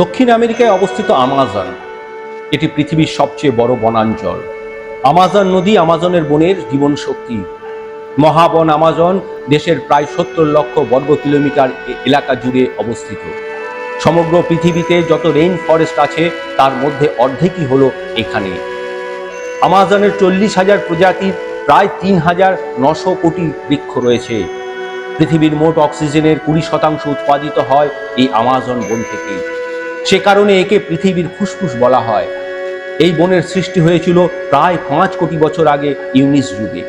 দক্ষিণ আমেরিকায় অবস্থিত আমাজন এটি পৃথিবীর সবচেয়ে বড় বনাঞ্চল। আমাজন নদী আমাজনের বনের জীবন শক্তি। মহাবন আমাজন দেশের প্রায় 70 লক্ষ বর্গ কিলোমিটার এলাকা জুড়ে অবস্থিত। সমগ্র পৃথিবীতে যত রেইন ফরেস্ট আছে তার মধ্যে অর্ধেকই হলো এখানে। আমাজনের 40,000 প্রজাতির প্রায় 3,900 কোটি বৃক্ষ রয়েছে। পৃথিবীর মোট অক্সিজেনের 20% উৎপাদিত হয় এই আমাজন বন থেকে। সে কারণে একে পৃথিবীর ফুসফুস বলা হয়। এই বনের সৃষ্টি হয়েছিল প্রায় 5 কোটি বছর আগে ইউনিস যুগে।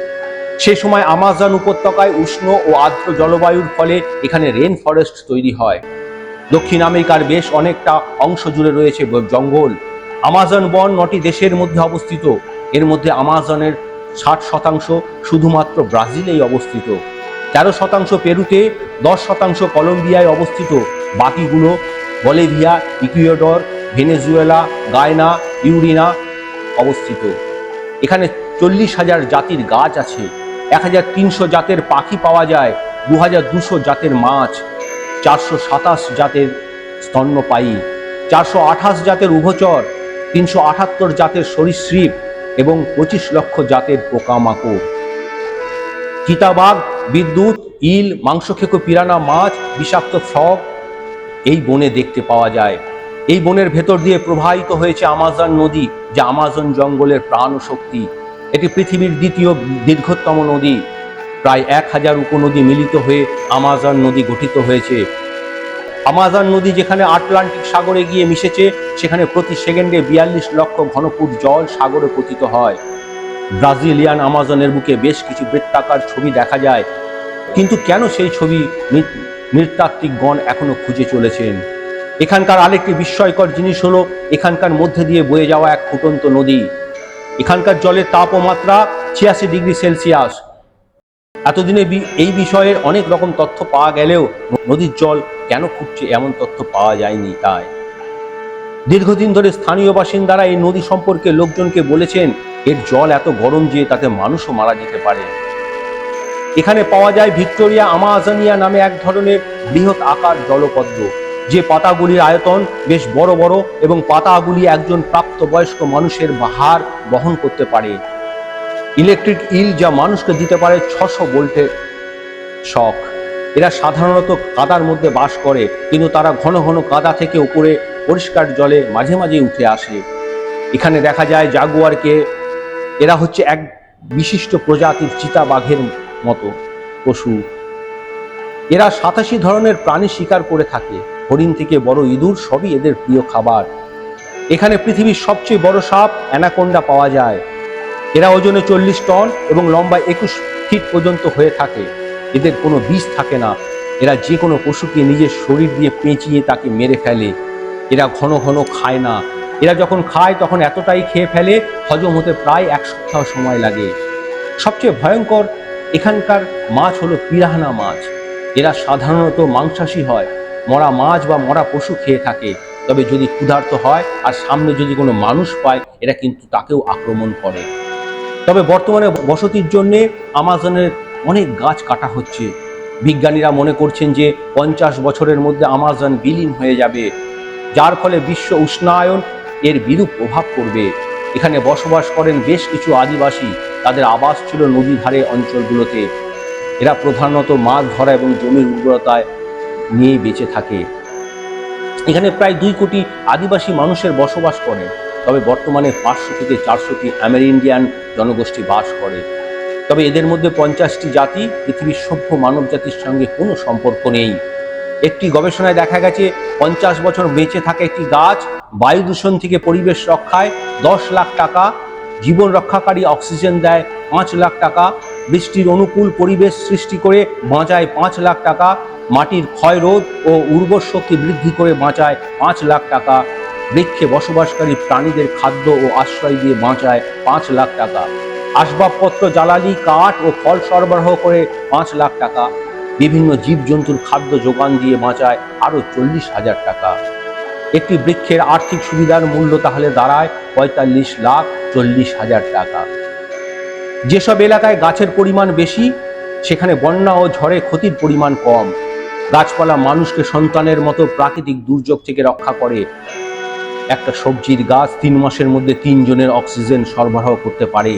সে সময় আমাজন উপত্যকায় উষ্ণ ও আর্দ্র জলবায়ুর ফলে এখানে রেন ফরেস্ট তৈরি হয়। দক্ষিণ আমেরিকার বেশ অনেকটা অংশ জুড়ে রয়েছে জঙ্গল। আমাজন বন 9টি দেশের মধ্যে অবস্থিত। এর মধ্যে আমাজনের 60% শুধুমাত্র ব্রাজিলেই অবস্থিত, 13% পেরুতে, 10% কলম্বিয়ায় অবস্থিত, বাকিগুলো বলিভিয়া, ইকুয়েডর, ভেনেজুয়েলা, গায়না, ইউরিনা অবস্থিত। এখানে 40,000 জাতির গাছ আছে, 1,300 জাতের পাখি পাওয়া যায়, 2,200 জাতের মাছ, 427 জাতের স্তন্যপায়ী, 428 জাতের উভচর, 378 জাতের সরীসৃপ এবং 25 লক্ষ জাতের পোকামাকড়। চিতাবাঘ, বিদ্যুৎ, ইল, মাংসখেকো পিরানা মাছ, বিষাক্ত ফ্রগ এই বনে দেখতে পাওয়া যায়। এই বনের ভেতর দিয়ে প্রবাহিত হয়েছে আমাজন নদী, যা আমাজন জঙ্গলের প্রাণ শক্তি। এটি পৃথিবীর দ্বিতীয় দীর্ঘতম নদী। প্রায় 1000 উপনদী মিলিত হয়ে আমাজন নদী গঠিত হয়েছে। আমাজন নদী যেখানে আটলান্টিক সাগরে গিয়ে মিশেছে, সেখানে প্রতি সেকেন্ডে 42 লক্ষ ঘনফুট জল সাগরে পতিত হয়। ব্রাজিলিয়ান আমাজনের বুকে বেশ কিছু বৃত্তাকার ছবি দেখা যায়, কিন্তু কেন সেই ছবি নৃতাত্ত্বিকগণ এখনো খুঁজে চলেছেন। এখানকার আরেকটি বিস্ময়কর জিনিস হলো এখানকার মধ্যে দিয়ে বয়ে যাওয়া এক ফুটন্ত নদী। এখানকার জলের তাপমাত্রা 86 ডিগ্রি সেলসিয়াস। এতদিনে এই বিষয়ে অনেক রকম তথ্য পাওয়া গেলেও নদীর জল কেন ফুটছে এমন তথ্য পাওয়া যায়নি। তাই দীর্ঘদিন ধরে স্থানীয় বাসিন্দারা এই নদী সম্পর্কে লোকজনকে বলেছেন এর জল এত গরম যে তাতে মানুষও মারা যেতে পারে। এখানে পাওয়া যায় ভিক্টোরিয়া আমাজনিয়া নামে এক ধরনের বৃহৎ আকার জলপদ্ম, যে পাতাগুলির আয়তন বেশ বড় বড় এবং পাতাগুলি একজন প্রাপ্তবয়স্ক মানুষের ভার বহন করতে পারে। ইলেকট্রিক ইল যা মানুষকে দিতে পারে 600 ভোল্টের শক। এরা সাধারণত কাদার মধ্যে বাস করে, কিন্তু তারা ঘন ঘন কাদা থেকে উপরে পরিষ্কার জলে মাঝে মাঝে উঠে আসে। এখানে দেখা যায় জাগুয়ারকে। এরা হচ্ছে এক বিশিষ্ট প্রজাতির চিতাবাঘের মতো পশু। এরা 87 ধরনের প্রাণী শিকার করে থাকে। হরিণ থেকে বড় ইঁদুর সবই এদের প্রিয় খাবার। এখানে পৃথিবীর সবচেয়ে বড় সাপ অ্যানাকোন্ডা পাওয়া যায়। এরা ওজনে 40 টন এবং লম্বায় 21 ফিট পর্যন্ত হয়ে থাকে। এদের কোনো বিষ থাকে না। এরা যে কোনো পশুকে নিজের শরীর দিয়ে পেঁচিয়ে তাকে মেরে ফেলে। এরা ঘন ঘন খায় না। এরা যখন খায় তখন এতটাই খেয়ে ফেলে হজম হতে প্রায় 1 সপ্তাহ সময় লাগে। সবচেয়ে ভয়ঙ্কর এখানকার মাছ হলো পিরাহনা মাছ। এরা সাধারণত মাংসাশী হয়, মরা মাছ বা মরা পশু খেয়ে থাকে। তবে যদি ক্ষুধার্ত হয় আর সামনে যদি কোনো মানুষ পায়, এরা কিন্তু তাকেও আক্রমণ করে। তবে বর্তমানে বসতির জন্য আমাজনের অনেক গাছ কাটা হচ্ছে। বিজ্ঞানীরা মনে করছেন যে 50 বছরের মধ্যে আমাজন বিলীন হয়ে যাবে, যার ফলে বিশ্ব উষ্ণায়ন এর বিরূপ প্রভাব পড়বে। এখানে বসবাস করেন বেশ কিছু আদিবাসী। তাদের আবাস ছিল নদী ধারে অঞ্চলগুলোতে। এরা প্রধানত মাছ ধরা এবং জমির উর্বরতায় নিয়ে বেঁচে থাকে। এখানে প্রায় 2 কোটি আদিবাসী মানুষের বসবাস করে। তবে বর্তমানে 500 থেকে 400টি আমেরিন্ডিয়ান জনগোষ্ঠী বাস করে। তবে এদের মধ্যে 50টি জাতি পৃথিবীর সভ্য মানব জাতির সঙ্গে কোনো সম্পর্ক নেই। একটি গবেষণায় দেখা গেছে 50 বছর বেঁচে থাকা একটি গাছ বায়ু দূষণ থেকে পরিবেশ রক্ষায় 10 লাখ টাকা, জীবন রক্ষাকারী অক্সিজেন দেয় 5 লাখ টাকা, বৃষ্টির অনুকূল পরিবেশ সৃষ্টি করে বাঁচায় 5 লাখ টাকা, মাটির ক্ষয় রোধ ও উর্বর শক্তি বৃদ্ধি করে বাঁচায় 5 লাখ টাকা, বৃক্ষে বসবাসকারী প্রাণীদের খাদ্য ও আশ্রয় দিয়ে বাঁচায় 5 লাখ টাকা, আসবাবপত্র, জ্বালানি, কাঠ ও ফল সরবরাহ করে 5 লাখ টাকা, বিভিন্ন জীবজন্তুর খাদ্য যোগান দিয়ে বাঁচায় আরও 40,000 টাকা। একটি বৃক্ষের আর্থিক সুবিধার মূল্য তাহলে দাঁড়ায় 45,40,000 টাকা। যেসব এলাকায় গাছের পরিমাণ বেশি, সেখানে বন্যা ও ঝড়ে ক্ষতির পরিমাণ কম। গাছপালা মানুষকে সন্তানের মতো প্রাকৃতিক দুর্যোগ থেকে রক্ষা করে। একটা সবজির গাছ 3 মাসের মধ্যে 3 জনের অক্সিজেন সরবরাহ করতে পারে।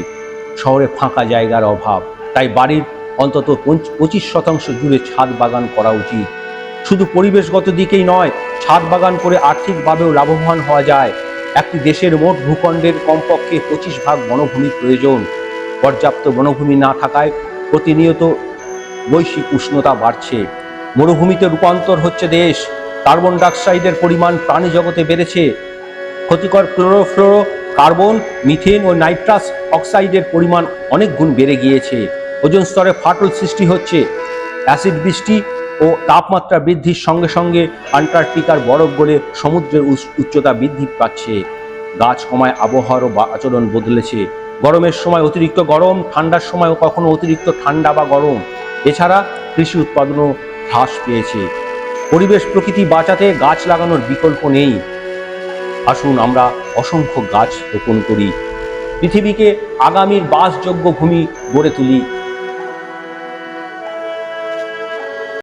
শহরে ফাঁকা জায়গার অভাব, তাই বাড়ির অন্তত 25% জুড়ে ছাদ বাগান করা উচিত। শুধু পরিবেশগত দিকেই নয়, ছাদ বাগান করে আর্থিকভাবেও লাভবান হওয়া যায়। একটি দেশের মোট ভূখণ্ডের কমপক্ষে 25% বনভূমির প্রয়োজন। পর্যাপ্ত বনভূমি না থাকায় প্রতিনিয়ত বৈশ্বিক উষ্ণতা বাড়ছে, মরুভূমিতে রূপান্তর হচ্ছে দেশ, কার্বন ডাইঅক্সাইডের পরিমাণ প্রাণী জগতে বেড়েছে, ক্ষতিকর ক্লোরোফ্লোরো কার্বন, মিথেন ও নাইট্রাস অক্সাইডের পরিমাণ অনেক গুণ বেড়ে গিয়েছে। ওজোন স্তরে ফাটল সৃষ্টি হচ্ছে। অ্যাসিড বৃষ্টি ও তাপমাত্রা বৃদ্ধির সঙ্গে সঙ্গে আন্টার্কটিকার বরফ গলে সমুদ্রের উচ্চতা বৃদ্ধি পাচ্ছে। গাছ কমায় আবহাওয়ারও আচরণ বদলেছে। গরমের সময় অতিরিক্ত গরম, ঠান্ডার সময় কখনো অতিরিক্ত ঠান্ডা বা গরম। এছাড়া কৃষি উৎপাদনও হ্রাস পেয়েছে। পরিবেশ প্রকৃতি বাঁচাতে গাছ লাগানোর বিকল্প নেই। আসুন আমরা অসংখ্য গাছ রোপণ করি, পৃথিবীকে আগামীর বাসযোগ্য ভূমি গড়ে তুলি।